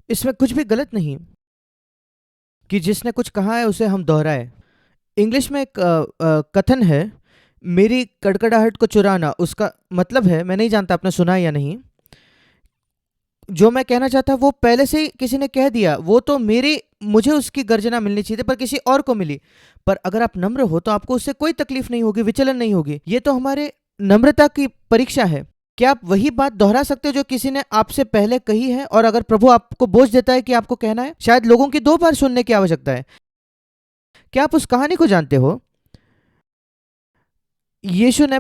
इसमें कुछ भी गलत नहीं कि जिसने कुछ कहा है उसे हम दोहराए। इंग्लिश में एक कथन है, मेरी कड़कड़ाहट को चुराना। उसका मतलब है, मैं नहीं जानता आपने सुना है या नहीं, जो मैं कहना चाहता वो पहले से ही किसी ने कह दिया, वो तो मेरी मुझे उसकी गर्जना मिलनी चाहिए थी पर किसी और को मिली। पर अगर आप नम्र हो तो आपको उससे कोई तकलीफ नहीं होगी, विचलन नहीं होगी। ये तो हमारे नम्रता की परीक्षा है। क्या आप वही बात दोहरा सकते हो जो किसी ने आपसे पहले कही है? और अगर प्रभु आपको बोझ देता है कि आपको कहना है, शायद लोगों की 2 बार सुनने की आवश्यकता है। क्या आप उस कहानी को जानते हो? यीशु ने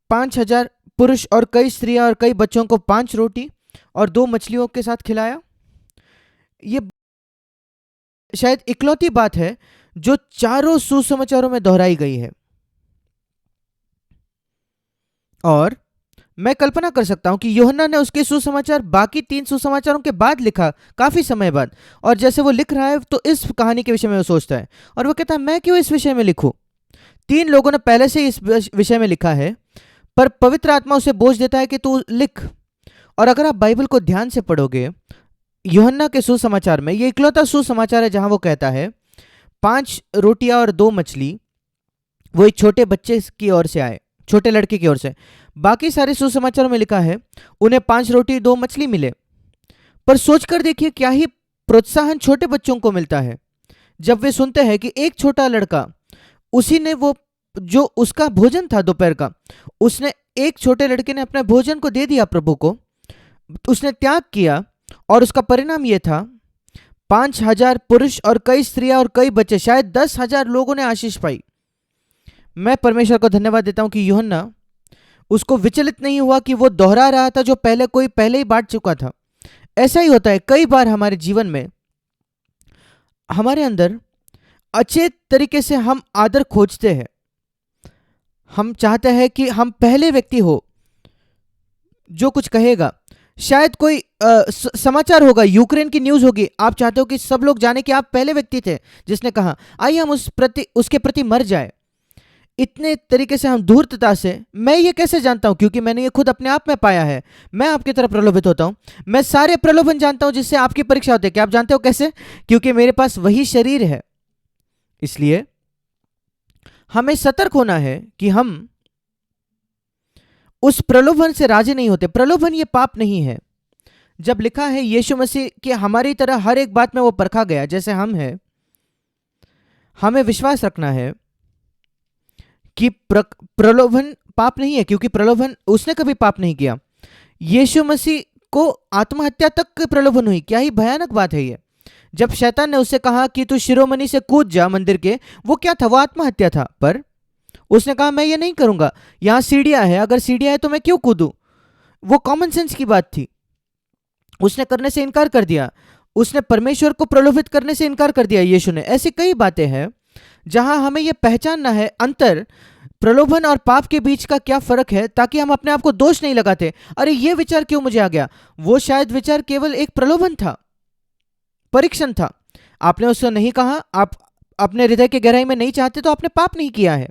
5,000 पुरुष और कई स्त्रियां और कई बच्चों को 5 रोटी और 2 मछलियों के साथ खिलाया। ये शायद इकलौती बात है जो चारों सुसमाचारों में दोहराई गई है। और मैं कल्पना कर सकता हूं कि यूहन्ना ने उसके सुसमाचार बाकी 3 सुसमाचारों के बाद लिखा, काफी समय बाद। और जैसे वो लिख रहा है तो इस कहानी के विषय में वो सोचता है और वो कहता है, मैं क्यों इस विषय में लिखूं? 3 लोगों ने पहले से इस विषय में लिखा है, पर पवित्र आत्मा उसे बोझ देता है कि तू लिख। और अगर आप बाइबल को ध्यान से पढ़ोगे, यूहन्ना के सुसमाचार में ये इकलौता सुसमाचार है जहां वो कहता है 5 रोटियां और 2 मछली वो एक छोटे बच्चे की ओर से आए, छोटे लड़के की ओर से। बाकी सारे सुसमाचारों में लिखा है उन्हें 5 रोटी 2 मछली मिले। पर सोचकर देखिए क्या ही प्रोत्साहन छोटे बच्चों को मिलता है जब वे सुनते हैं कि एक छोटा लड़का, उसी ने वो जो उसका भोजन था दोपहर का, उसने एक छोटे लड़के ने अपने भोजन को दे दिया प्रभु को, उसने त्याग किया। और उसका परिणाम यह था, 5,000 पुरुष और कई स्त्रियां और कई बच्चे, शायद 10,000 लोगों ने आशीष पाई। मैं परमेश्वर को धन्यवाद देता हूं कि यूहन्ना उसको विचलित नहीं हुआ कि वो दोहरा रहा था जो कोई पहले ही बांट चुका था। ऐसा ही होता है कई बार हमारे जीवन में, हमारे अंदर अचेत तरीके से हम आदर खोजते हैं। हम चाहते हैं कि हम पहले व्यक्ति हो जो कुछ कहेगा। शायद कोई समाचार होगा, यूक्रेन की न्यूज़ होगी, आप चाहते हो कि सब लोग जाने कि आप पहले व्यक्ति थे जिसने कहा आइए हम उसके प्रति मर जाए। इतने तरीके से हम धूर्तता से, मैं ये कैसे जानता हूं? क्योंकि मैंने ये खुद अपने आप में पाया है। मैं आपकी तरफ प्रलोभित होता हूं। मैं सारे प्रलोभन जानता हूं जिससे आपकी परीक्षा होती है। क्या आप जानते हो कैसे? क्योंकि मेरे पास वही शरीर है। इसलिए हमें सतर्क होना है कि हम उस प्रलोभन से राजी नहीं होते। प्रलोभन ये पाप नहीं है। जब लिखा है यीशु मसीह कि हमारी तरह हर एक बात में वो परखा गया जैसे हम हैं, हमें विश्वास रखना है कि प्रलोभन पाप नहीं है, क्योंकि प्रलोभन उसने कभी पाप नहीं किया। यीशु मसीह को आत्महत्या तक की प्रलोभन हुई। क्या ही भयानक बात है ये। जब शैतान ने उससे कहा कि तू शिरोमणि से कूद जा मंदिर के, वो क्या था? वो आत्महत्या था। पर उसने कहा मैं ये नहीं करूंगा, यहां सीढ़ियां है, अगर सीढ़ियां है तो मैं क्यों कूदूं? वो कॉमन सेंस की बात थी। उसने करने से इनकार कर दिया। उसने परमेश्वर को प्रलोभित करने से इनकार कर दिया यीशु ने। ऐसी कई बातें हैं जहां हमें यह पहचानना है अंतर प्रलोभन और पाप के बीच का क्या फर्क है, ताकि हम अपने आप को दोष नहीं लगाते, अरे ये विचार क्यों मुझे आ गया। वो शायद विचार केवल एक प्रलोभन था, परीक्षण था। आपने उससे नहीं कहा, आप अपने हृदय के गहराई में नहीं चाहते, तो आपने पाप नहीं किया है।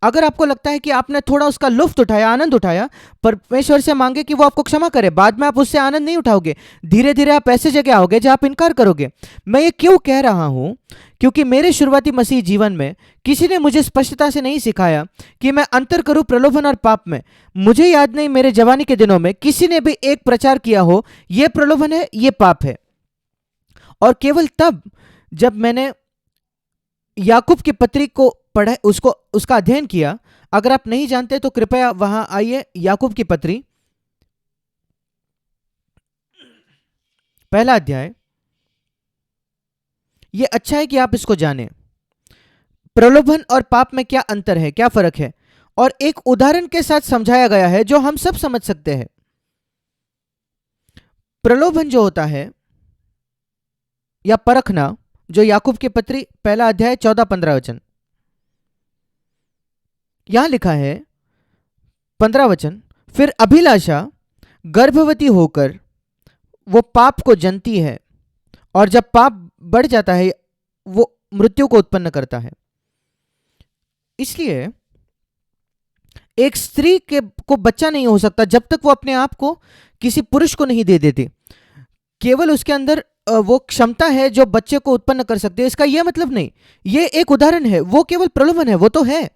अगर आपको लगता है कि आपने थोड़ा उसका लुफ्त उठाया, आनंद उठाया, परमेश्वर से मांगे कि वो आपको क्षमा करे। बाद में आप उससे आनंद नहीं उठाओगे, धीरे धीरे आप ऐसे जगह आओगे जहां आप इनकार करोगे। मैं ये क्यों कह रहा हूं? क्योंकि मेरे शुरुआती मसीह जीवन में किसी ने मुझे स्पष्टता से नहीं सिखाया कि मैं अंतर करूं प्रलोभन और पाप में। मुझे याद नहीं मेरे जवानी के दिनों में किसी ने भी एक प्रचार किया हो ये प्रलोभन है, ये पाप है। और केवल तब जब मैंने याकूब की पत्री को पढ़ा, उसको उसका अध्ययन किया। अगर आप नहीं जानते तो कृपया वहां आइए, याकूब की पत्री पहला अध्याय। यह अच्छा है कि आप इसको जानें, प्रलोभन और पाप में क्या अंतर है, क्या फर्क है। और एक उदाहरण के साथ समझाया गया है जो हम सब समझ सकते हैं। प्रलोभन जो होता है या परखना, जो याकूब की पत्री पहला अध्याय 14-15 वचन, यहां लिखा है 15 वचन, फिर अभिलाषा गर्भवती होकर वो पाप को जनती है, और जब पाप बढ़ जाता है वो मृत्यु को उत्पन्न करता है। इसलिए एक स्त्री के को बच्चा नहीं हो सकता जब तक वो अपने आप को किसी पुरुष को नहीं दे देती। केवल उसके अंदर वो क्षमता है जो बच्चे को उत्पन्न कर सकती है, इसका यह मतलब नहीं। ये एक उदाहरण है, वो केवल प्रलोभन है, वो तो है।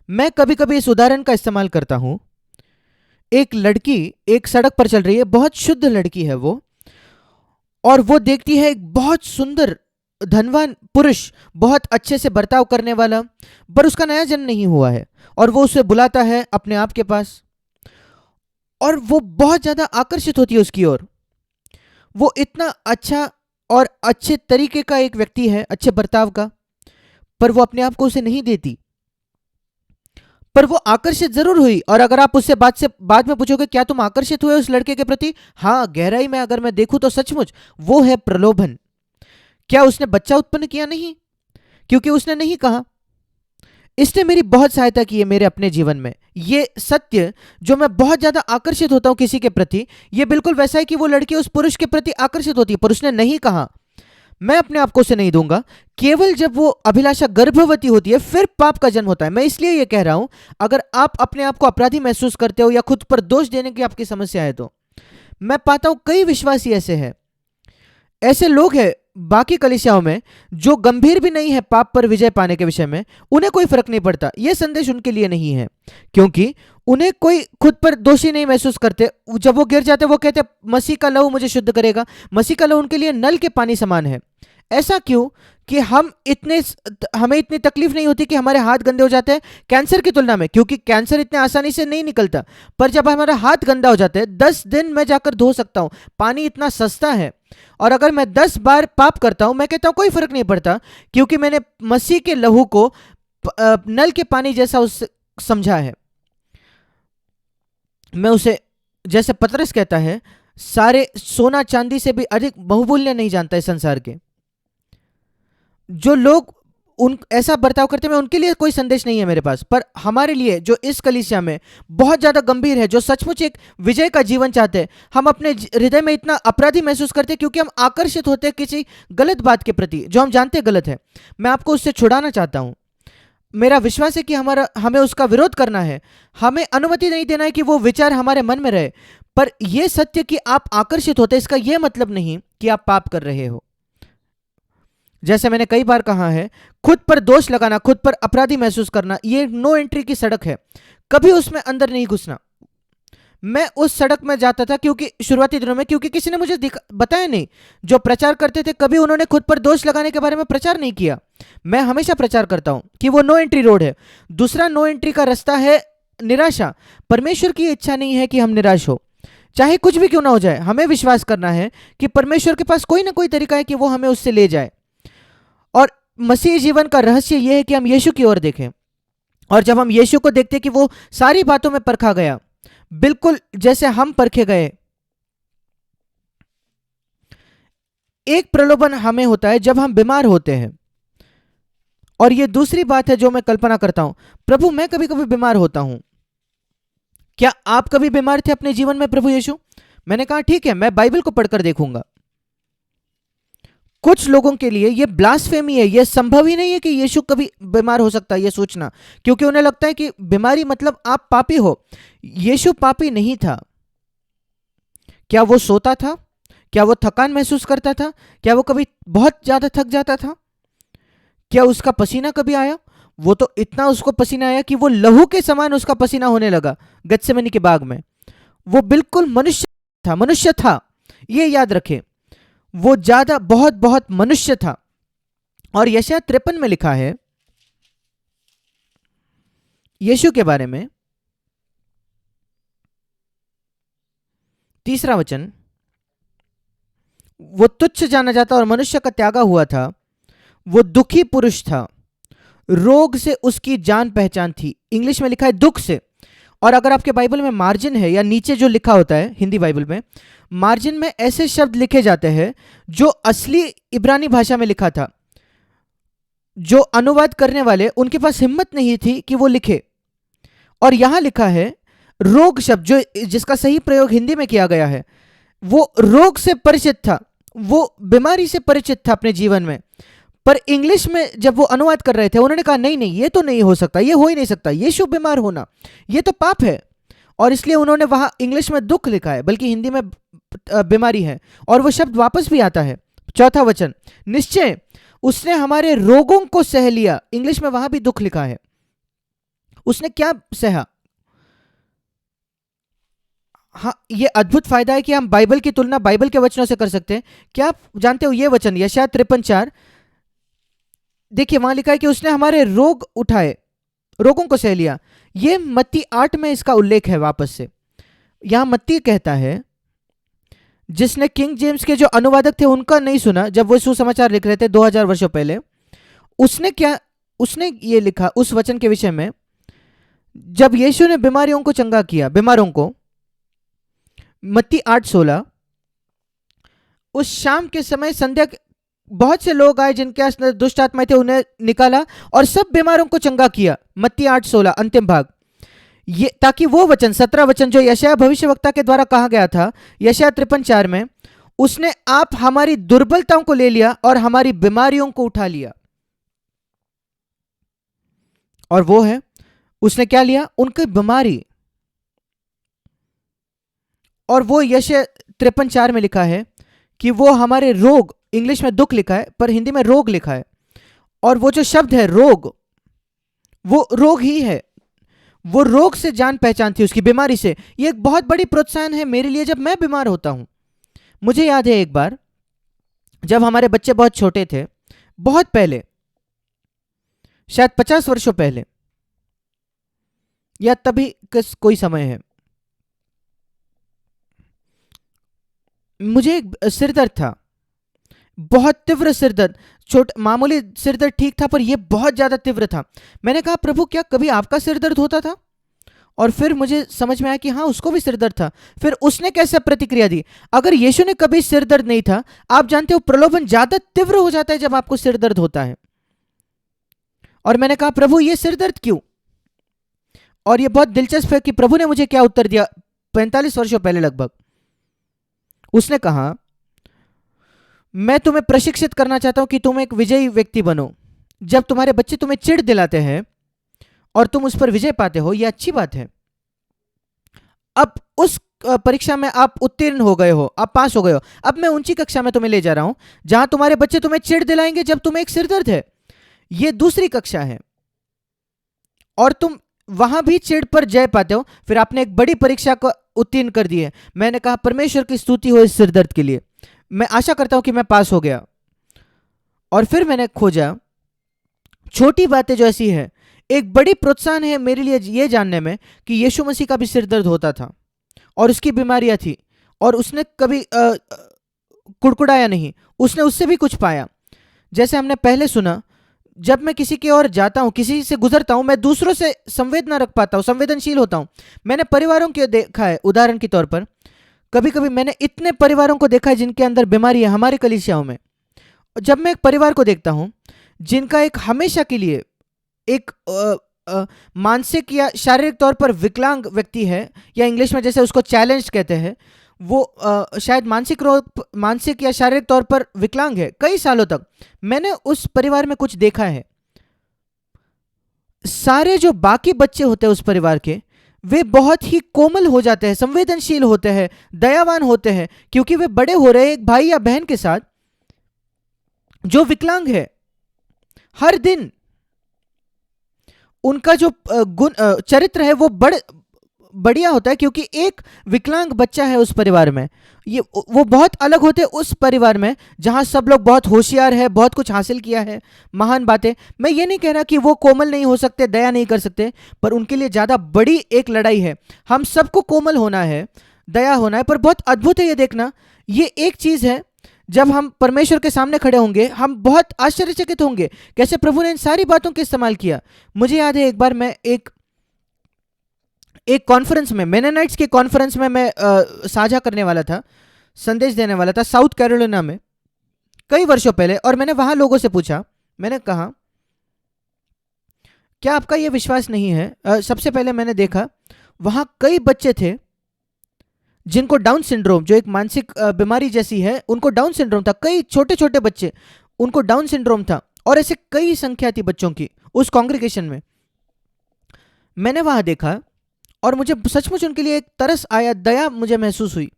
मैं कभी कभी इस उदाहरण का इस्तेमाल करता हूं। एक लड़की एक सड़क पर चल रही है, बहुत शुद्ध लड़की है वो, और वो देखती है एक बहुत सुंदर धनवान पुरुष, बहुत अच्छे से बर्ताव करने वाला, पर उसका नया जन्म नहीं हुआ है, और वो उसे बुलाता है अपने आप के पास, और वो बहुत ज्यादा आकर्षित होती है उसकी ओर। वो इतना अच्छा और अच्छे तरीके का एक व्यक्ति है, अच्छे बर्ताव का, पर वो अपने आप को उसे नहीं देती। पर वो आकर्षित जरूर हुई, और अगर आप उससे बाद में पूछोगे क्या तुम आकर्षित हुए उस लड़के के प्रति, हाँ, गहराई में अगर मैं देखूं तो सचमुच वो है प्रलोभन। क्या उसने बच्चा उत्पन्न किया? नहीं, क्योंकि उसने नहीं कहा। इसने मेरी बहुत सहायता की है मेरे अपने जीवन में। ये सत्य जो मैं बहुत ज्यादा आकर्षित होता हूं किसी के प्रति, ये बिल्कुल वैसा है कि वो लड़की उस पुरुष के प्रति आकर्षित होती है, पर उसने नहीं कहा मैं अपने आप को उसे नहीं दूंगा। केवल जब वो अभिलाषा गर्भवती होती है फिर पाप का जन्म होता है। मैं इसलिए ये कह रहा हूं, अगर आप अपने आप को अपराधी महसूस करते हो या खुद पर दोष देने की आपकी समस्या है, तो मैं पाता हूं कई विश्वासी ऐसे हैं, ऐसे लोग हैं बाकी कलीसियाओं में जो गंभीर भी नहीं है पाप पर विजय पाने के विषय में, उन्हें कोई फर्क नहीं पड़ता, यह संदेश उनके लिए नहीं है, क्योंकि उन्हें कोई खुद पर दोषी नहीं महसूस करते। जब वो गिर जाते वो कहते मसीह का लहू मुझे शुद्ध करेगा। मसीह का लहू उनके लिए नल के पानी समान है। ऐसा क्यों कि हमें इतनी तकलीफ नहीं होती कि हमारे हाथ गंदे हो जाते हैं कैंसर की तुलना में, क्योंकि कैंसर इतने आसानी से नहीं निकलता, पर जब हमारा हाथ गंदा हो जाता है 10 दिन मैं जाकर धो सकता हूं, पानी इतना सस्ता है। और अगर मैं 10 बार पाप करता हूं, मैं कहता हूं कोई फर्क नहीं पड़ता, क्योंकि मैंने मसीह के लहू को नल के पानी जैसा उस समझा है। मैं उसे, जैसे पतरस कहता है, सारे सोना चांदी से भी अधिक बहुमूल्य नहीं जानता है संसार के। जो लोग उन ऐसा बर्ताव करते हैं, उनके लिए कोई संदेश नहीं है मेरे पास, पर हमारे लिए जो इस कलीसिया में बहुत ज्यादा गंभीर है, जो सचमुच एक विजय का जीवन चाहते हैं, हम अपने हृदय में इतना अपराधी महसूस करते हैं क्योंकि हम आकर्षित होते हैं किसी गलत बात के प्रति जो हम जानते हैं गलत है। मैं आपको उससे छुड़ाना चाहता हूं। मेरा विश्वास है कि हमें उसका विरोध करना है, हमें अनुमति नहीं देना है कि वो विचार हमारे मन में रहे, पर यह सत्य कि आप आकर्षित होते इसका यह मतलब नहीं कि आप पाप कर रहे हो। जैसे मैंने कई बार कहा है, खुद पर दोष लगाना, खुद पर अपराधी महसूस करना, ये नो एंट्री की सड़क है, कभी उसमें अंदर नहीं घुसना। मैं उस सड़क में जाता था क्योंकि शुरुआती दिनों में, क्योंकि किसी ने मुझे बताया नहीं। जो प्रचार करते थे कभी उन्होंने खुद पर दोष लगाने के बारे में प्रचार नहीं किया। मैं हमेशा प्रचार करता हूं कि वो नो एंट्री रोड है। दूसरा नो एंट्री का रास्ता है निराशा। परमेश्वर की इच्छा नहीं है कि हम निराश हो, चाहे कुछ भी क्यों ना हो जाए। हमें विश्वास करना है कि परमेश्वर के पास कोई ना कोई तरीका है कि वो हमें उससे ले जाए। और मसीह जीवन का रहस्य यह है कि हम यीशु की ओर देखें, और जब हम यीशु को देखते कि वो सारी बातों में परखा गया, बिल्कुल जैसे हम परखे गए। एक प्रलोभन हमें होता है जब हम बीमार होते हैं, और यह दूसरी बात है जो मैं कल्पना करता हूं, प्रभु मैं कभी कभी बीमार होता हूं। क्या आप कभी बीमार थे अपने जीवन में प्रभु यीशु? मैंने कहा ठीक है, मैं बाइबल को पढ़कर देखूंगा। कुछ लोगों के लिए यह ब्लास्फेमी है, यह संभव ही नहीं है कि यीशु कभी बीमार हो सकता है, यह सोचना, क्योंकि उन्हें लगता है कि बीमारी मतलब आप पापी हो। यीशु पापी नहीं था। क्या वो सोता था? क्या वो थकान महसूस करता था? क्या वो कभी बहुत ज्यादा थक जाता था? क्या उसका पसीना कभी आया? वो तो इतना उसको पसीना आया कि वो लहू के समान उसका पसीना होने लगा गत्सेमनी के बाग में। वो बिल्कुल मनुष्य था, ये याद रखें। वो ज्यादा बहुत बहुत मनुष्य था। और यशायाह 53 में लिखा है यीशु के बारे में, 3 वचन, वो तुच्छ जाना जाता और मनुष्य का त्यागा हुआ था, वो दुखी पुरुष था, रोग से उसकी जान पहचान थी। इंग्लिश में लिखा है दुख से। और अगर आपके बाइबल में मार्जिन है या नीचे जो लिखा होता है हिंदी बाइबल में, मार्जिन में ऐसे शब्द लिखे जाते हैं जो असली इब्रानी भाषा में लिखा था। जो अनुवाद करने वाले, उनके पास हिम्मत नहीं थी कि वो लिखे। और यहां लिखा है रोग शब्द, जो जिसका सही प्रयोग हिंदी में किया गया है, वो रोग से परिचित था, वो बीमारी से परिचित था अपने जीवन में। पर इंग्लिश में जब वो अनुवाद कर रहे थे, उन्होंने कहा नहीं नहीं, ये तो नहीं हो सकता, ये हो ही नहीं सकता, यीशु बीमार होना ये तो पाप है। और इसलिए उन्होंने वहां इंग्लिश में दुख लिखा है, बल्कि हिंदी में बीमारी है, और वो शब्द वापस भी आता है। चौथा वचन, निश्चय उसने हमारे रोगों को सह लिया, इंग्लिश में वहां भी दुख लिखा है। उसने क्या सहा? हाँ, ये अद्भुत फायदा है कि हम बाइबल की तुलना बाइबल के वचनों से कर सकते हैं। क्या आप जानते हो ये वचन यशायाह 53:4, देखिए वहां लिखा है कि उसने हमारे रोग उठाए, रोगों को सह लिया। ये मत्ती 8 में इसका उल्लेख है वापस से। यहां मत्ती कहता है, जिसने किंग जेम्स के जो अनुवादक थे उनका नहीं सुना जब वो सुसमाचार लिख रहे थे 2000 वर्षों पहले, उसने ये लिखा उस वचन के विषय में, जब यीशु ने बीमारियों को चंगा किया, बीमारों को, मत्ती 8:16, उस शाम के समय संध्या बहुत से लोग आए जिनके पास दुष्ट आत्माएं थे, उन्हें निकाला और सब बीमारों को चंगा किया। मत्ती 8:16 अंतिम भाग, ये ताकि वो वचन 17 वचन जो यशायाह भविष्यवक्ता के द्वारा कहा गया था यशायाह 53:4 में, उसने आप हमारी दुर्बलताओं को ले लिया और हमारी बीमारियों को उठा लिया। और वो है, उसने क्या लिया? उनकी बीमारी। और वो यशायाह 53:4 में लिखा है कि वो हमारे रोग, इंग्लिश में दुख लिखा है पर हिंदी में रोग लिखा है, और वो जो शब्द है रोग, वो रोग ही है। वो रोग से जान पहचान थी उसकी, बीमारी से। ये एक बहुत बड़ी प्रोत्साहन है मेरे लिए जब मैं बीमार होता हूं। मुझे याद है एक बार जब हमारे बच्चे बहुत छोटे थे, बहुत पहले, शायद 50 वर्षों पहले या तभी कोई समय है, मुझे एक सिर दर्द था, बहुत तीव्र सिर दर्द। मामूली सिर दर्द ठीक था पर यह बहुत ज्यादा तीव्र था। मैंने कहा, प्रभु क्या कभी आपका सिर दर्द होता था? और फिर मुझे समझ में आया कि हाँ, उसको भी सिर दर्द था। फिर उसने कैसे प्रतिक्रिया दी? अगर यीशु ने कभी सिर दर्द नहीं था, आप जानते हो प्रलोभन ज्यादा तीव्र हो जाता है जब आपको सिर दर्द होता है। और मैंने कहा, प्रभु ये सिर दर्द क्यों? और यह बहुत दिलचस्प है कि प्रभु ने मुझे क्या उत्तर दिया 45 वर्षों पहले लगभग। उसने कहा, मैं तुम्हें प्रशिक्षित करना चाहता हूं कि तुम एक विजयी व्यक्ति बनो। जब तुम्हारे बच्चे तुम्हें चिढ़ दिलाते हैं और तुम उस पर विजय पाते हो, यह अच्छी बात है। अब उस परीक्षा में आप उत्तीर्ण हो गए हो, आप पास हो गए हो। अब मैं ऊंची कक्षा में तुम्हें ले जा रहा हूं जहां तुम्हारे बच्चे तुम्हें चिढ़ दिलाएंगे जब तुम्हें एक सिर दर्द है। यह दूसरी कक्षा है और तुम वहां भी चिढ़ पर जय पाते हो। फिर आपने एक बड़ी परीक्षा को उत्तीर्ण कर दी है। मैंने कहा, परमेश्वर की स्तुति हो इस सिर दर्द के लिए। मैं आशा करता हूं कि मैं पास हो गया। और फिर मैंने खोजा, छोटी बातें जो ऐसी है, एक बड़ी प्रोत्साहन है मेरे लिए यह जानने में कि यीशु मसीह का भी सिर दर्द होता था और उसकी बीमारियां थी और उसने कभी कुड़कुड़ाया नहीं, उसने उससे भी कुछ पाया। जैसे हमने पहले सुना, जब मैं किसी की ओर जाता हूं, किसी से गुजरता हूं, मैं दूसरों से संवेदना रख पाता हूं, संवेदनशील होता हूं। मैंने परिवारों के देखा है, उदाहरण के तौर पर कभी कभी मैंने इतने परिवारों को देखा है जिनके अंदर बीमारी है हमारे कलीसियाओं में। जब मैं एक परिवार को देखता हूं जिनका एक हमेशा के लिए एक मानसिक या शारीरिक तौर पर विकलांग व्यक्ति है, या इंग्लिश में जैसे उसको चैलेंज कहते हैं, वो शायद मानसिक या शारीरिक तौर पर विकलांग है कई सालों तक। मैंने उस परिवार में कुछ देखा है। सारे जो बाकी बच्चे होते हैं उस परिवार के, वे बहुत ही कोमल हो जाते हैं, संवेदनशील होते हैं, दयावान होते हैं, क्योंकि वे बड़े हो रहे हैं एक भाई या बहन के साथ जो विकलांग है। हर दिन उनका जो गुण चरित्र है वो बढ़िया होता है, क्योंकि एक विकलांग बच्चा है उस परिवार में। ये वो बहुत अलग होते हैं उस परिवार में जहां सब लोग बहुत होशियार है, बहुत कुछ हासिल किया है, महान बातें। मैं ये नहीं कह रहा कि वो कोमल नहीं हो सकते, दया नहीं कर सकते, पर उनके लिए ज्यादा बड़ी एक लड़ाई है। हम सबको कोमल होना है, दया होना है, पर बहुत अद्भुत है ये देखना। ये एक चीज है, जब हम परमेश्वर के सामने खड़े होंगे हम बहुत आश्चर्यचकित होंगे कैसे प्रभु ने इन सारी बातों का इस्तेमाल किया। मुझे याद है एक बार मैं एक कॉन्फ्रेंस में, मेनोनाइट्स के कॉन्फ्रेंस में मैं साझा करने वाला था, संदेश देने वाला था साउथ कैरोलिना में कई वर्षों पहले। और मैंने वहां लोगों से पूछा, मैंने कहा, क्या आपका यह विश्वास नहीं है? सबसे पहले मैंने देखा वहां कई बच्चे थे जिनको डाउन सिंड्रोम, जो एक मानसिक बीमारी जैसी है, उनको डाउन सिंड्रोम था। कई छोटे छोटे बच्चे, उनको डाउन सिंड्रोम था, और ऐसे कई संख्या थी बच्चों की उस कांग्रेगेशन में। मैंने वहां देखा और मुझे सचमुच उनके लिए एक तरस आया, दया मुझे महसूस हुई।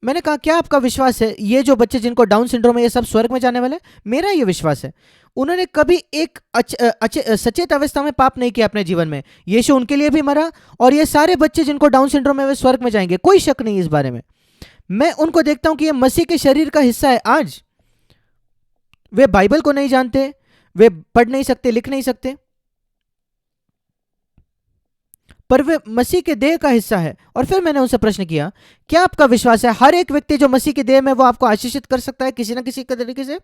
मैंने कहा, क्या आपका विश्वास है ये जो बच्चे जिनको डाउन सिंड्रोम है ये सब स्वर्ग में जाने वाले हैं? मेरा ये विश्वास है। उन्होंने कभी एक सचेत अवस्था में पाप नहीं किया अपने जीवन में। यीशु उनके लिए भी मरा, और ये सारे बच्चे जिनको डाउन सिंड्रोम है वे स्वर्ग में जाएंगे, कोई शक नहीं इस बारे में। मैं उनको देखता हूं कि ये मसीह के शरीर का हिस्सा है। आज वे बाइबल को नहीं जानते, वे पढ़ नहीं सकते, लिख नहीं सकते, पर वे मसीह के देह का हिस्सा है। और फिर मैंने उनसे प्रश्न किया, क्या आपका विश्वास है हर एक व्यक्ति जो मसीह के देह में वो आपको आशीषित कर सकता है किसी ना किसी तरीके से?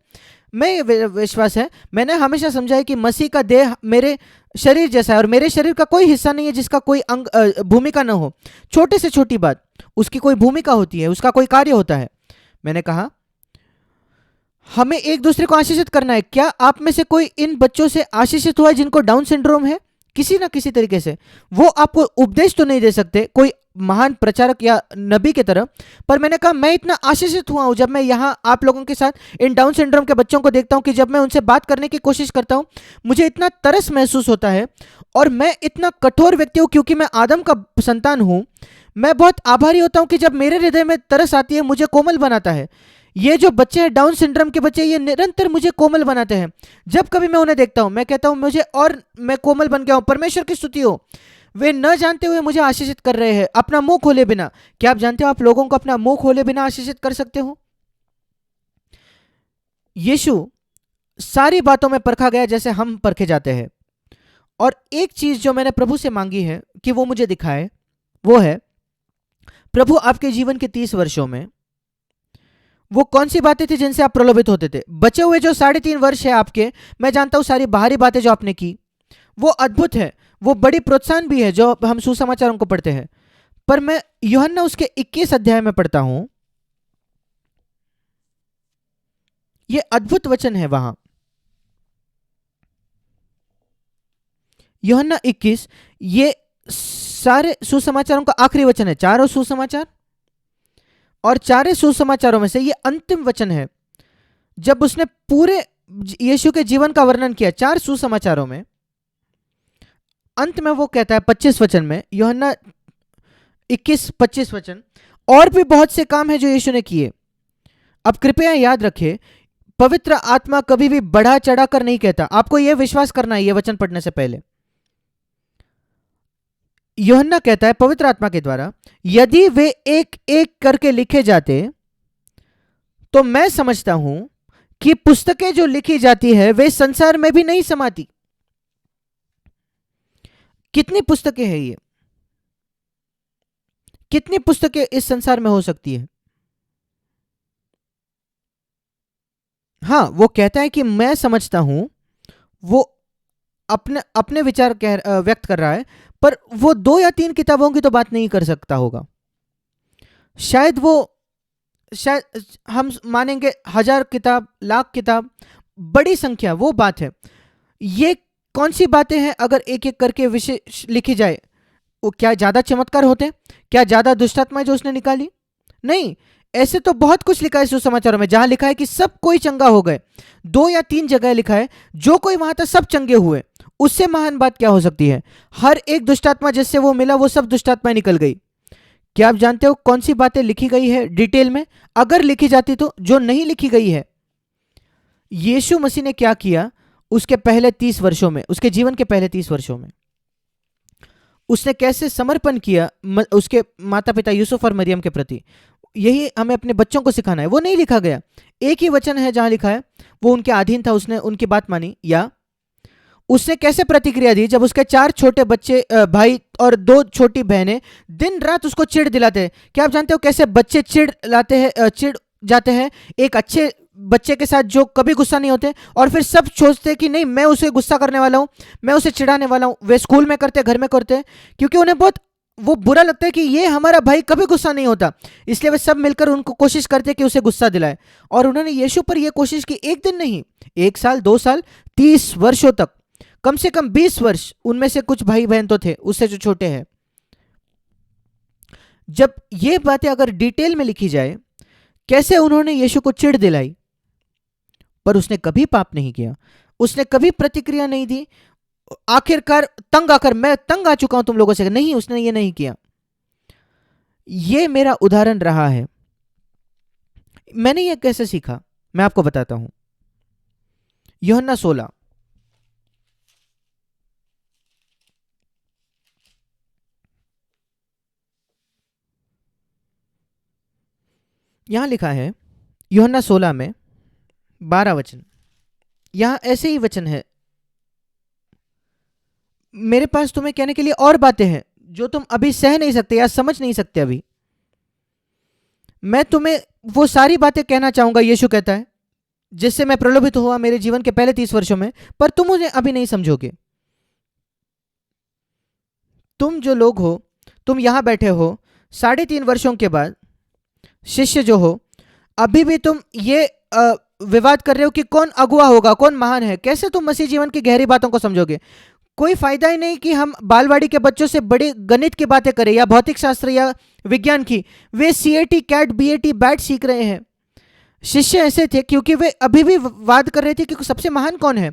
मैं ये विश्वास है, मैंने हमेशा समझा है कि मसीह का देह मेरे शरीर जैसा है, और मेरे शरीर का कोई हिस्सा नहीं है जिसका कोई अंग भूमिका न हो। छोटे से छोटी बात उसकी कोई भूमिका होती है, उसका कोई कार्य होता है। मैंने कहा, हमें एक दूसरे को आशीषित करना है। क्या आप में से कोई इन बच्चों से आशीषित हुआ है जिनको डाउन सिंड्रोम है? किसी ना किसी तरीके से। वो आपको उपदेश तो नहीं दे सकते कोई महान प्रचारक या नबी की तरह, पर मैंने कहा मैं इतना आशीषित हुआ हूं जब मैं यहाँ आप लोगों के साथ इन डाउन सिंड्रोम के बच्चों को देखता हूं कि जब मैं उनसे बात करने की कोशिश करता हूं मुझे इतना तरस महसूस होता है। और मैं इतना कठोर व्यक्ति हूं क्योंकि मैं आदम का संतान हूं। मैं बहुत आभारी होता हूं कि जब मेरे हृदय में तरस आती है मुझे कोमल बनाता है। ये जो बच्चे हैं डाउन सिंड्रोम के बच्चे, ये निरंतर मुझे कोमल बनाते हैं। जब कभी मैं उन्हें देखता हूं मैं कहता हूं मुझे और मैं कोमल बन गया हूं, परमेश्वर की स्तुति हो। वे न जानते हुए मुझे आशीषित कर रहे हैं अपना मुंह खोले बिना। क्या आप जानते हो आप लोगों को अपना मुंह खोले बिना आशीषित कर सकते हो? यीशु सारी बातों में परखा गया जैसे हम परखे जाते हैं। और एक चीज जो मैंने प्रभु से मांगी है कि वो मुझे दिखाए, वो है, प्रभु आपके जीवन के 30 वर्षों में वो कौन सी बातें थी जिनसे आप प्रलोभित होते थे? बचे हुए जो 3.5 वर्ष है आपके, मैं जानता हूं सारी बाहरी बातें जो आपने की वो अद्भुत है, वो बड़ी प्रोत्साहन भी है जो हम सुसमाचारों को पढ़ते हैं। पर मैं यूहन्ना उसके 21 अध्याय में पढ़ता हूं, ये अद्भुत वचन है वहां। यूहन्ना 21, ये सारे सुसमाचारों का आखिरी वचन है। चारों सुसमाचार और चारे सुसमाचारों में से ये अंतिम वचन है। जब उसने पूरे यीशु के जीवन का वर्णन किया 4 सुसमाचारों में, अंत में वो कहता है 25 वचन में, यूहन्ना 21-25 वचन, और भी बहुत से काम है जो यीशु ने किए। अब कृपया याद रखें, पवित्र आत्मा कभी भी बढ़ा चढ़ा कर नहीं कहता। आपको यह विश्वास करना है ये वचन पढ़ने से पहले। यूहन्ना कहता है पवित्र आत्मा के द्वारा, यदि वे एक एक करके लिखे जाते तो मैं समझता हूं कि पुस्तकें जो लिखी जाती है वे संसार में भी नहीं समाती। कितनी पुस्तकें हैं ये? कितनी पुस्तकें इस संसार में हो सकती है? हाँ, वो कहता है कि मैं समझता हूं, वो अपने अपने विचार व्यक्त कर रहा है, पर वो 2 या 3 किताबों की तो बात नहीं कर सकता होगा। शायद हम मानेंगे 1000 किताब, लाख किताब, बड़ी संख्या, वो बात है। ये कौन सी बातें हैं अगर एक एक करके विषय लिखी जाए? वो क्या ज्यादा चमत्कार होते? क्या ज्यादा दुष्टात्माएं जो उसने निकाली? नहीं, ऐसे तो बहुत कुछ लिखा है सुसमाचारों में, जहां लिखा है कि सब कोई चंगा हो गए। 2 या 3 जगह लिखा है जो कोई वहां था सब चंगे हुए। उससे महान बात क्या हो सकती है? हर एक दुष्टात्मा जिससे वो मिला वो सब दुष्टात्माएं निकल गई। क्या आप जानते हो कौन सी बातें लिखी गई है डिटेल में? अगर लिखी जाती तो, जो नहीं लिखी गई है, यीशु मसीह ने क्या किया उसके पहले 30 वर्षों में, उसके जीवन के पहले 30 वर्षों में, उसने कैसे समर्पण किया उसके माता पिता यूसुफ और मरियम के प्रति। यही हमें अपने बच्चों को सिखाना है। वो नहीं लिखा गया, एक ही वचन है जहां लिखा है वो उनके अधीन था, उसने उनकी बात मानी। या उसने कैसे प्रतिक्रिया दी जब उसके 4 छोटे बच्चे भाई और 2 छोटी बहनें दिन रात उसको चिढ़ दिलाते। क्या आप जानते हो कैसे बच्चे चिढ़ जाते हैं एक अच्छे बच्चे के साथ जो कभी गुस्सा नहीं होते, और फिर सब सोचते कि नहीं मैं उसे गुस्सा करने वाला हूं, मैं उसे चिढ़ाने वाला हूं। वे स्कूल में करते, घर में करते, क्योंकि उन्हें बहुत वो बुरा लगता है कि ये हमारा भाई कभी गुस्सा नहीं होता, इसलिए वे सब मिलकर उनको कोशिश करते कि उसे गुस्सा दिलाए। और उन्होंने यीशु पर यह कोशिश की, एक दिन नहीं, 1 साल, 2 साल, 30 वर्षों तक, कम से कम 20 वर्ष। उनमें से कुछ भाई बहन तो थे उससे जो छोटे हैं। जब ये बातें अगर डिटेल में लिखी जाए, कैसे उन्होंने यीशु को चिढ़ दिलाई, पर उसने कभी पाप नहीं किया, उसने कभी प्रतिक्रिया नहीं दी। आखिरकार तंग आकर, मैं तंग आ चुका हूं तुम लोगों से। नहीं, उसने ये नहीं किया। ये मेरा उदाहरण रहा है। मैंने ये कैसे सीखा, मैं आपको बताता हूं। यूहन्ना 16, यहां लिखा है, यूहन्ना 16 में 12 वचन। यहां ऐसे ही वचन है, मेरे पास तुम्हें कहने के लिए और बातें हैं जो तुम अभी सह नहीं सकते या समझ नहीं सकते अभी। मैं तुम्हें वो सारी बातें कहना चाहूंगा, यीशु कहता है, जिससे मैं प्रलोभित हुआ मेरे जीवन के पहले 30 वर्षों में, पर तुम उन्हें अभी नहीं समझोगे। तुम जो लोग हो, तुम यहां बैठे हो 3.5 वर्षों के बाद, शिष्य जो हो, अभी भी तुम ये विवाद कर रहे हो कि कौन अगुआ होगा, कौन महान है। कैसे तुम मसीह जीवन की गहरी बातों को समझोगे? कोई फायदा ही नहीं कि हम बालवाड़ी के बच्चों से बड़े गणित की बातें करें या भौतिक शास्त्र या विज्ञान की। वे सीएटी कैट बीएटी बैट सीख रहे हैं। शिष्य ऐसे थे क्योंकि वे अभी भी वाद कर रहे थे कि सबसे महान कौन है।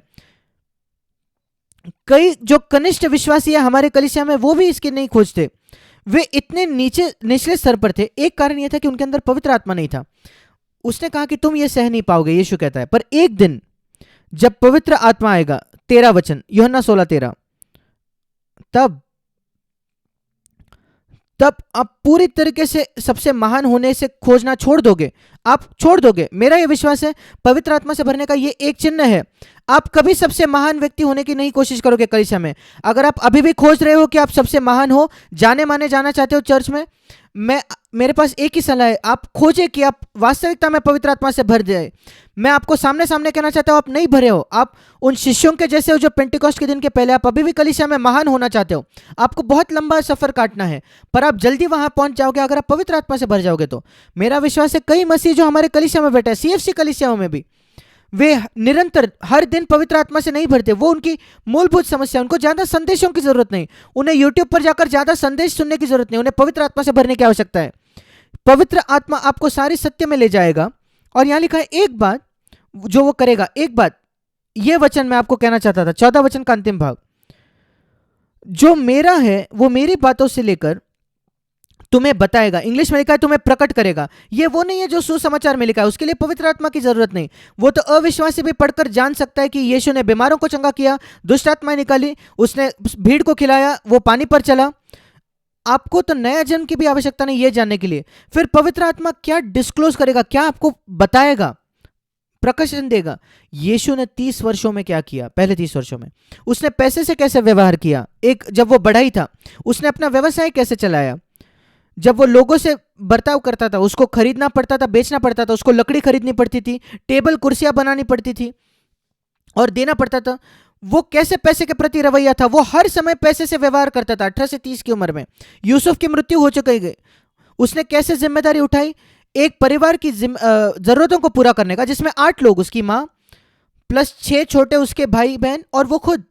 कई जो कनिष्ठ विश्वासी है हमारे कलीसिया में, वो भी इसके नहीं खोजते। वे इतने नीचे निचले स्तर पर थे। एक कारण यह था कि उनके अंदर पवित्र आत्मा नहीं था। उसने कहा कि तुम ये सह नहीं पाओगे, यीशु कहता है, पर एक दिन जब पवित्र आत्मा आएगा, 13 वचन, यूहन्ना 16:13, तब तब आप पूरी तरीके से सबसे महान होने से खोजना छोड़ दोगे। आप छोड़ दोगे। मेरा यह विश्वास है, पवित्र आत्मा से भरने का यह एक चिन्ह है। आप कभी सबसे महान व्यक्ति होने की नहीं कोशिश करोगे कलीसिया में। अगर आप अभी भी खोज रहे हो कि आप सबसे महान हो, जाने माने जाना चाहते हो चर्च में, मैं मेरे पास एक ही सलाह है, आप खोजे कि आप वास्तविकता में पवित्र आत्मा से भर जाए। मैं आपको सामने सामने कहना चाहता हूं, आप नहीं भरे हो। आप उन शिष्यों के जैसे हो जो पेंटिकॉस्ट के दिन के पहले, आप अभी भी कलीसिया में महान होना चाहते हो। आपको बहुत लंबा सफर काटना है, पर आप जल्दी वहां पहुंच जाओगे अगर आप पवित्र आत्मा से भर जाओगे तो। मेरा विश्वास है कई मसीह जो हमारे कलीसिया में बैठे हैं, सीएफसी कलीसियाओं में भी, वे निरंतर हर दिन पवित्र आत्मा से नहीं भरते। वो उनकी मूलभूत समस्या, उनको ज्यादा संदेशों की जरूरत नहीं, उन्हें यूट्यूब पर जाकर ज्यादा संदेश सुनने की जरूरत नहीं, उन्हें पवित्र आत्मा से भरने की आवश्यकता है। पवित्र आत्मा आपको सारी सत्य में ले जाएगा। और यहां लिखा है एक बात जो वो करेगा, एक बात, ये वचन मैं आपको कहना चाहता था, 14 वचन का अंतिम भाग, जो मेरा है वो मेरी बातों से लेकर तुम्हें बताएगा। इंग्लिश में लिखा है तुम्हें प्रकट करेगा। ये वो नहीं है जो सुसमाचार में लिखा है, उसके लिए पवित्र आत्मा की जरूरत नहीं। वो तो अविश्वासी भी पढ़कर जान सकता है कि यीशु ने बीमारों को चंगा किया, दुष्ट आत्माएं निकाली, उसने भीड़ को खिलाया, वो पानी पर चला। आपको तो नया जन्म की भी आवश्यकता नहीं ये जानने के लिए। फिर पवित्र आत्मा क्या डिस्क्लोज करेगा, क्या आपको बताएगा, प्रकाशन देगा। यीशु ने 30 वर्षों में क्या किया, पहले 30 वर्षों में उसने पैसे से कैसे व्यवहार किया, एक जब वो बढ़ा ही था उसने अपना व्यवसाय कैसे चलाया, जब वो लोगों से बर्ताव करता था, उसको खरीदना पड़ता था, बेचना पड़ता था, उसको लकड़ी खरीदनी पड़ती थी, टेबल कुर्सियां बनानी पड़ती थी और देना पड़ता था। वो कैसे पैसे के प्रति रवैया था, वो हर समय पैसे से व्यवहार करता था। 18 से 30 की उम्र में यूसुफ की मृत्यु हो चुकी गई, उसने कैसे जिम्मेदारी उठाई, एक परिवार की जरूरतों को पूरा करने का, जिसमें 8 लोग, उसकी माँ प्लस 6 छोटे उसके भाई बहन और वो खुद,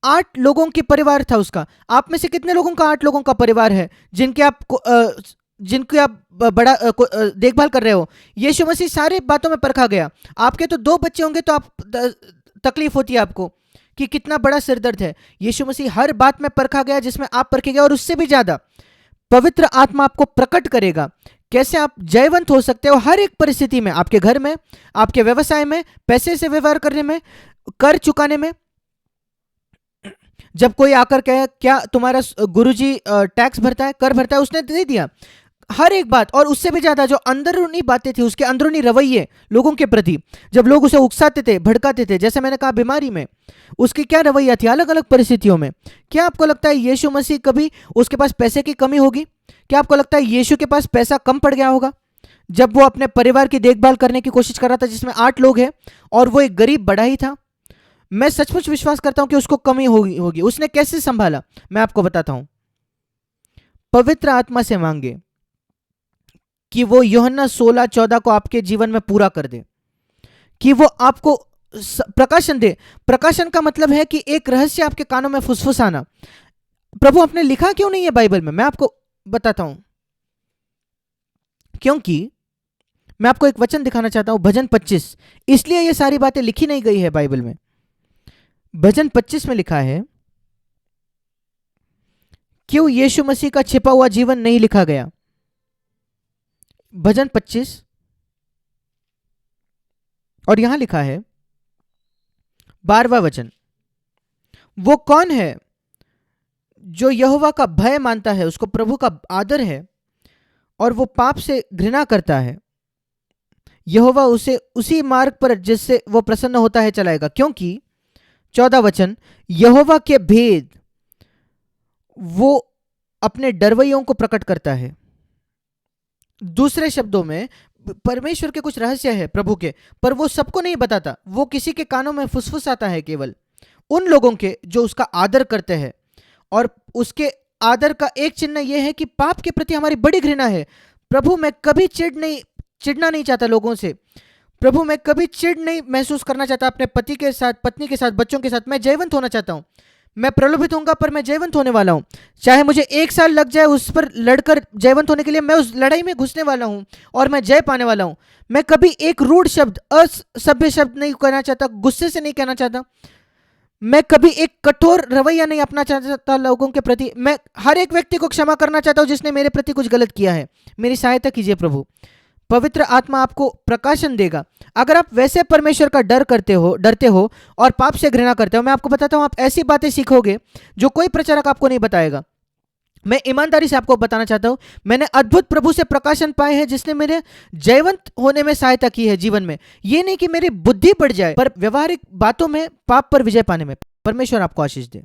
8 लोगों की परिवार था उसका। आप में से कितने लोगों का 8 लोगों का परिवार है जिनके आप जिनकी आप बड़ा देखभाल कर रहे हो। यीशु मसीह सारी बातों में परखा गया। आपके तो 2 बच्चे होंगे तो आप तकलीफ होती है आपको कि कितना बड़ा सिरदर्द है। यीशु मसीह हर बात में परखा गया जिसमें आप परखे गए, और उससे भी ज्यादा पवित्र आत्मा आपको प्रकट करेगा कैसे आप जयवंत हो सकते हो हर एक परिस्थिति में, आपके घर में, आपके व्यवसाय में, पैसे से व्यवहार करने में, कर चुकाने में। जब कोई आकर कहे क्या तुम्हारा गुरुजी टैक्स भरता है, कर भरता है, उसने दे दिया हर एक बात। और उससे भी ज्यादा जो अंदरूनी बातें थी, उसके अंदरूनी रवैये लोगों के प्रति, जब लोग उसे उकसाते थे, भड़काते थे, जैसे मैंने कहा बीमारी में उसकी क्या रवैया थी अलग अलग परिस्थितियों में। क्या आपको लगता है यीशु मसीह कभी उसके पास पैसे की कमी होगी? क्या आपको लगता है यीशु के पास पैसा कम पड़ गया होगा जब वो अपने परिवार की देखभाल करने की कोशिश कर रहा था जिसमें 8 लोग हैं और वो एक गरीब बड़ा ही था? मैं सचमुच विश्वास करता हूं कि उसको कमी होगी। उसने कैसे संभाला, मैं आपको बताता हूं। पवित्र आत्मा से मांगे कि वो यूहन्ना 16:14 को आपके जीवन में पूरा कर दे, कि वो आपको प्रकाशन दे। प्रकाशन का मतलब है कि एक रहस्य आपके कानों में फुसफुसाना। प्रभु आपने लिखा क्यों नहीं है बाइबल में? मैं आपको बताता हूं क्योंकि मैं आपको एक वचन दिखाना चाहता हूं, भजन 25। इसलिए ये सारी बातें लिखी नहीं गई है बाइबल में। भजन 25 में लिखा है, क्यों यीशु मसीह का छिपा हुआ जीवन नहीं लिखा गया? भजन 25 और यहां लिखा है 12वां वचन, वो कौन है जो यहोवा का भय मानता है, उसको प्रभु का आदर है और वो पाप से घृणा करता है, यहोवा उसे उसी मार्ग पर जिससे वो प्रसन्न होता है चलाएगा। क्योंकि 14 वचन, यहोवा के भेद वो अपने डरवैयों को प्रकट करता है। दूसरे शब्दों में परमेश्वर के कुछ रहस्य है प्रभु के, पर वो सबको नहीं बताता, वो किसी के कानों में फुसफुसाता है, केवल उन लोगों के जो उसका आदर करते हैं। और उसके आदर का एक चिन्ह यह है कि पाप के प्रति हमारी बड़ी घृणा है। प्रभु मैं कभी चिढ़ना नहीं चाहता लोगों से। प्रभु मैं कभी चिढ़ नहीं महसूस करना चाहता अपने पति के साथ, पत्नी के साथ, बच्चों के साथ। मैं जयवंत होना चाहता हूं। मैं प्रलोभित होऊंगा पर मैं जयवंत होने वाला हूं। चाहे मुझे 1 साल लग जाए उस पर लड़कर जयवंत होने के लिए, मैं उस लड़ाई में घुसने वाला हूं और मैं जय पाने वाला हूं। मैं कभी एक रूढ़ शब्द, असभ्य शब्द नहीं कहना चाहता, गुस्से से नहीं कहना चाहता। मैं कभी एक कठोर रवैया नहीं अपना चाहता लोगों के प्रति। मैं हर एक व्यक्ति को क्षमा करना चाहता हूं जिसने मेरे प्रति कुछ गलत किया है। मेरी सहायता कीजिए प्रभु। पवित्र आत्मा आपको प्रकाशन देगा। अगर आप वैसे परमेश्वर का डरते हो और पाप से घृणा करते हो, मैं आपको बताता हूं, आप ऐसी बातें सीखोगे जो कोई प्रचारक आपको नहीं बताएगा। मैं ईमानदारी से आपको बताना चाहता हूं, मैंने अद्भुत प्रभु से प्रकाशन पाए हैं जिसने मेरे जयवंत होने में सहायता की है जीवन में। ये नहीं कि मेरी बुद्धि बढ़ जाए, पर व्यवहारिक बातों में पाप पर विजय पाने में। परमेश्वर आपको आशीष दे।